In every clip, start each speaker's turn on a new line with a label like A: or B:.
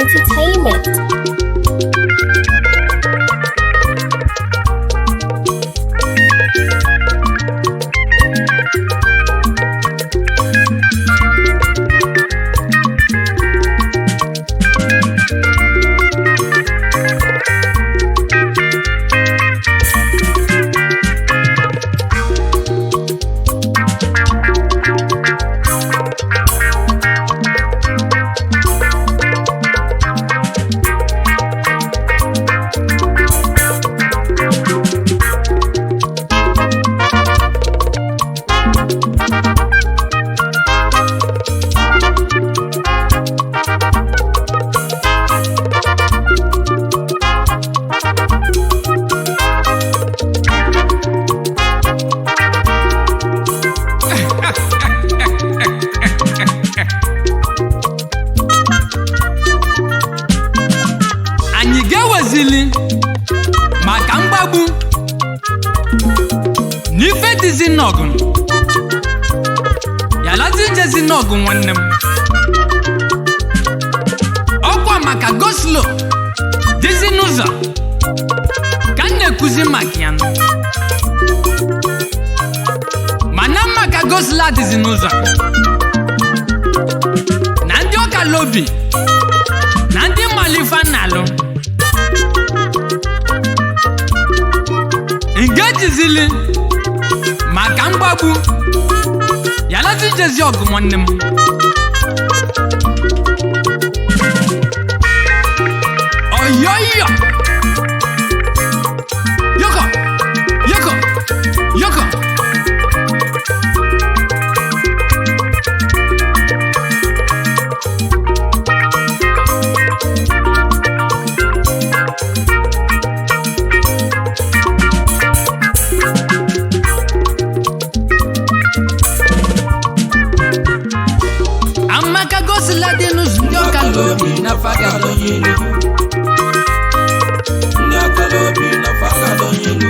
A: Entertainment.
B: Anyị ga-ewezili maka mgbagbu n'ife dịzi n'ọgụ yalazi jezi n'ọgụ nwanne m ọkwa maka goslo dịzi n'ụzọ ka m na-ekuzi maka ya mana maka goslo adịzi n'ụzọ na ndị ọkalobi na ndị malifa n'alụ ngejizili maka mgbagbu yalazi jezi ọgụ nwanne m oyoyo yoko yoko yoko amaka gosila dị n'ụzọ ndị ọkalobi na fagadonyelu
C: ndị ọkalobi na fagadonyelu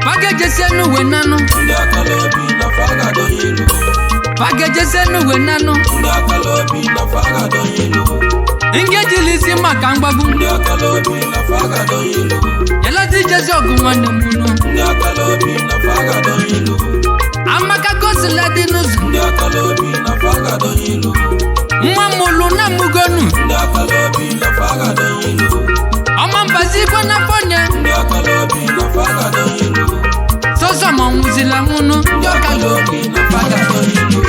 B: fagejesie n'uwe nanụ
C: ndị ọkalobi na fagadonyelu
B: fagejesie n'uwe nanụ
C: ndị ọkalobi na fagadonyelu
B: ngejilisi maka mgbagbu
C: ndị ọkalobi na fagadonyelu
B: yalazi jezi ọgụ nwanne m nụ
C: ndị ọkalobi na fagadonyelu
B: amaka gosila dị n'ụzọ
C: ndị ọkalobi na fagadonyelu
B: nwa mụlụ na mugonu
C: ndị ọkalobi na fagadonyelu
B: ọma mbazikwe na fonye
C: ndị ọkalobi na fagadonyelu
B: sọsọ ma nwụzila nwụnụ
C: ndị ọkalobi na fagadonyelu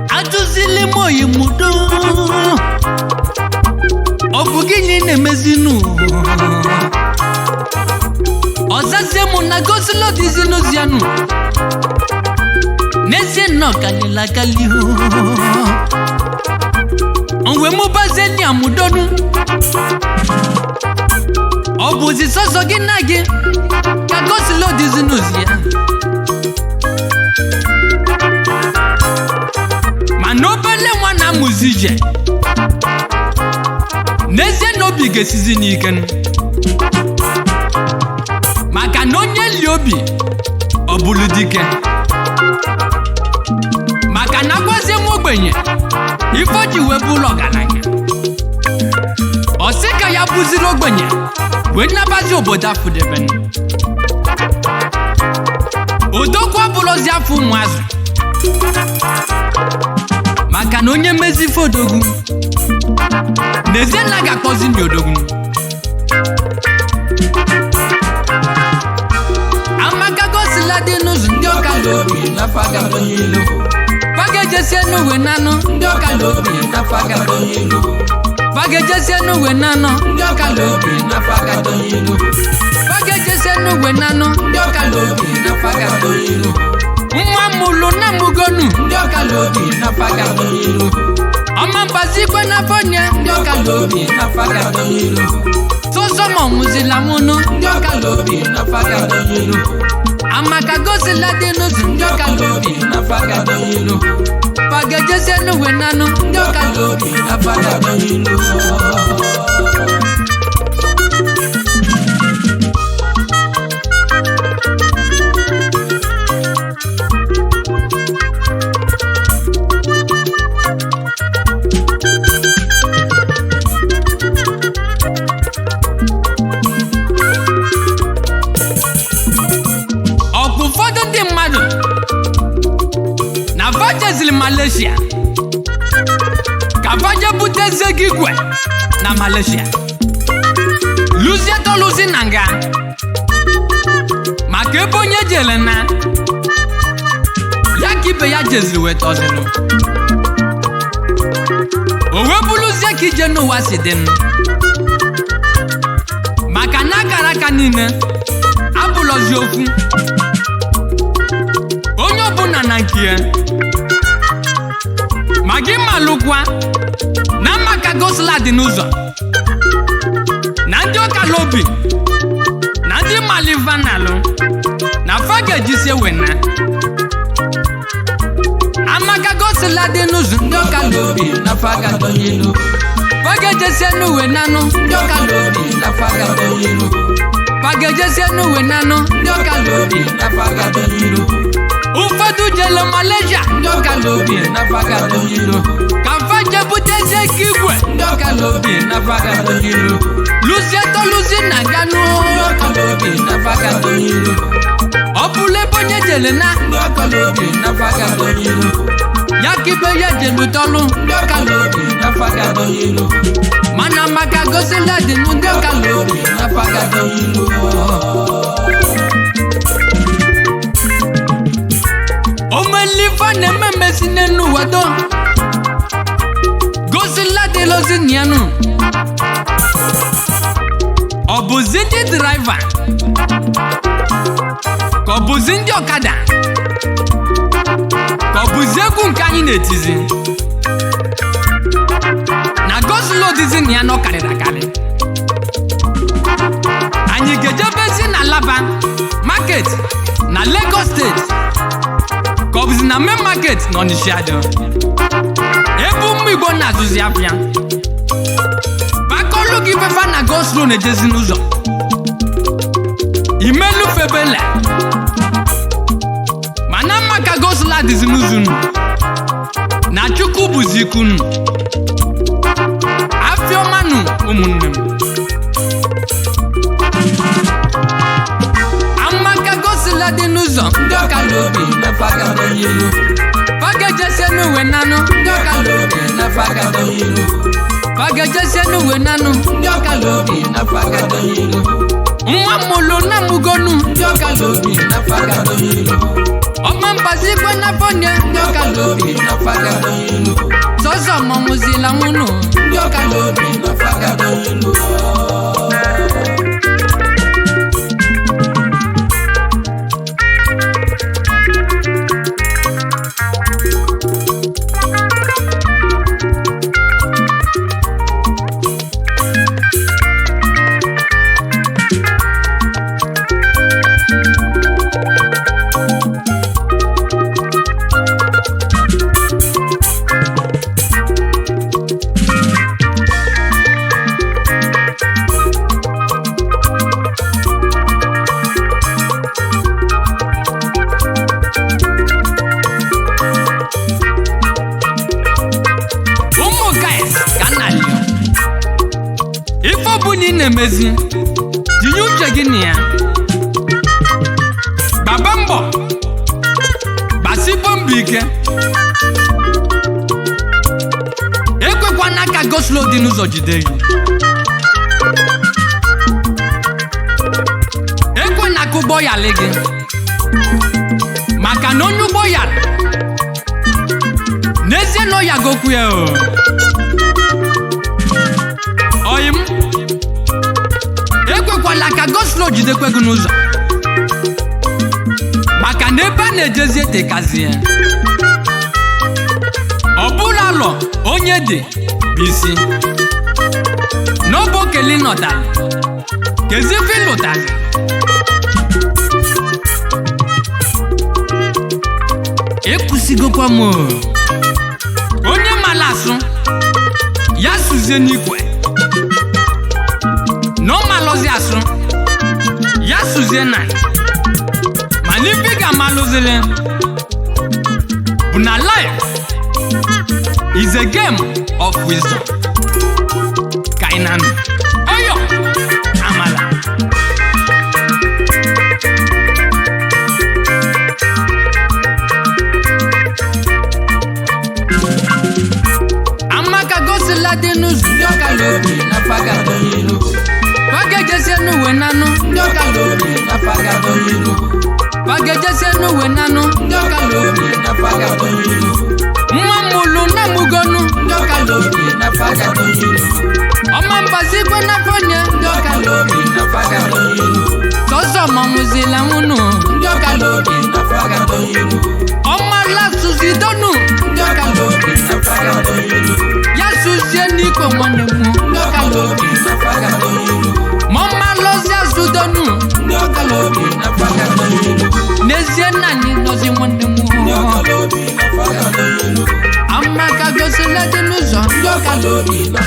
B: ajụzili m oyi mudo ọ bụ gịnị na-emezinu ọzazie mụ na gosilo dịzi n'ozianụ n'ezie nnọọ kalila kaliho onwe mụ bazeni amudonu ọ bụzi sọsọ gị na gị ka gosilo dịzi n'ozia mana obele nwa na-amụzi ije n'ezie na obi ga-esizi n'ike maka na onye li obi ọ bụrụ dike maka na agwazie nwa ogbenye ife o ji wee bụrụ ọgaranya ọ sị ka ya bụziri ogbenye wee nabazi obodo afụdebe odokwu abụrụzi afọ ụmụazụ maka na onye mmezi ife odogwu n'ezie na ga-akpọzi ndị odogwu amaka gosila dị n'ụzọ ndị ọkalobi
C: na fagadonyelu
B: fagejesie n'uwe nanụ
C: ndị ọkalobi na fagadonyelu
B: fagejesie n'uwe nanụ
C: ndị ọkalobi na fagadonyelu
B: fagejesie n'uwe nanụ
C: ndị ọkalobi na fagadonyelu
B: nwa mụlụ na mugonu
C: ndị ọkalobi na fagadonyelu
B: ọma mbazikwe na fonye
C: ndị ọkalobi na fagadonyelu
B: sọsọ ma nwụzila nwụnụ
C: ndị ọkalobi na fagadonyelu
B: amaka gosila dị n'ụzọ ndị ọkalobi
C: na fagadonyelu
B: fagejesie n'uwe nanụ
C: ndị ọkalobi na fagadonyelu
B: Malaysia kafaje bute zegigwe na Malaysia luzie to luzi nanga maka ebe onye jele na ya kibe ya jeziri wetozinu owe buluzie ka ije n'ụwa si dị maka na akara aka niile abụlọzi okwu onye ọbụla na nke ya ma gị malụkwa na maka gosila dị n'ụzọ na ndị ọkala obi na ndị malivanalụ na fa ga-ejisie wena amaka gosila dị n'ụzọ ndị ọkala obi
C: na faga donyelu
B: fa ga-ejisie n'uwe nanụ
C: ndị ọkala obi na faga donyelu
B: fa ga-ejisie n'uwe nanụ
C: ndị ọkala obi na faga donyelu
B: ụfọdụ jele Malaysia
C: ndị ọkala obi na faga donyelu
B: ka fa jebutezi eke igwe
C: ndị ọkala obi na faga donyelu
B: luzie toluzi na ganụ
C: ndị ọkala obi na faga donyelu
B: ọ bụla ebe onye jele na
C: ndị ọkala obi na faga donyelu
B: ya kibe ya jelu tolu
C: ndị ọkala obi na faga donyelu
B: mana maka gosila dị ndị ọkala
C: obi na faga donyelu
B: omelifa na-eme mmesi n'enu wado gosila dị lozi nianu ọ bụzi ndị draiva ka ọ bụzi ndị ọkada ka ọ bụzi egwu nke anyị na-etizi na gosila odizi na ya nọ karịrị akarị anyị ga-ejebezi na Alaba market na Lagos steeti ka ọ bụzi na main market na Onitsha ebe ụmụ Igbo na-azụzi afịa bakọlụ gị fefa na goslo na-ejezi n'ụzọ imelu febele mana maka goslo adịzi n'ụzọ na Chukwu bụzi ikunu afịọmanụ ụmụnne m amaka gosila dị n'ụzọ
C: ndị ọkala obi na faga donyelu
B: fagejesie n'uwe nanụ
C: ndị ọkala obi na faga donyelu
B: fagejesie n'uwe nanụ
C: ndị ọkala obi na faga donyelu
B: nwa mụlụ na mugonu
C: ndị ọkala obi na faga donyelu
B: ọma mbazikwe na fonye
C: ndị ọkala obi na faga donyelu
B: sọsọ mọmụzila nwụnụ
C: ndị ọkala obi na faga donyelu
B: na-emezi tinye uche gị na ya gbaba mbọ gbasibọ mbọ ike ekwekwana ka goslo dị n'ụzọ jide gị ekwena ka ụgbọ yalị gị maka na onye ụgbọ yalị n'ezie na ọ yagokwu ya oyim ekwekwala ka goslo jidekwe gị n'ụzọ maka na ebe a na-ejezi etekazi ya ọ bụla alọ onye dị bụ isi n'ọbụ okeli nọtara kezi fi lụtara ekwusigokwa m onye mala asụ ya suzie n'ikwe na ọ malụzi asụ ya suzie na mana ife ga-amalụzili bụ na life is a game of wisdom ka ị na-anụ oyo amala gosila dị n'ụzọ
C: ndị ọka lobi na fagado ilu
B: pagejesie n'uwe nanụ
C: ndị ọka lobi na fagado ilu
B: pagejesie n'uwe nanụ
C: ndị ọka lobi na fagado ilu
B: nwa mụlụ na mugonu
C: ndị ọka lobi na fagado ilu
B: ọma mbazikwe na fonye
C: ndị ọka lobi na fagado ilu
B: sọsọ mamụzila nwụnụ
C: ndị ọka lobi na fagado ilu
B: ọma lasuzi donu
C: ndị ọka lobi na fagado ilu
B: ya suzie n'ikwe nwanne mụ
C: ndị ọka lobi na fagado ilu
B: mọma lọzi azụ donu
C: ndị ọka lobi na fagado ilu
B: n'ezie nna anyị nọzi nwanne mụ
C: ndị ọka lobi na fagado ilu
B: amaka gosila dị n'ụzọ
C: ndị ọka lobi na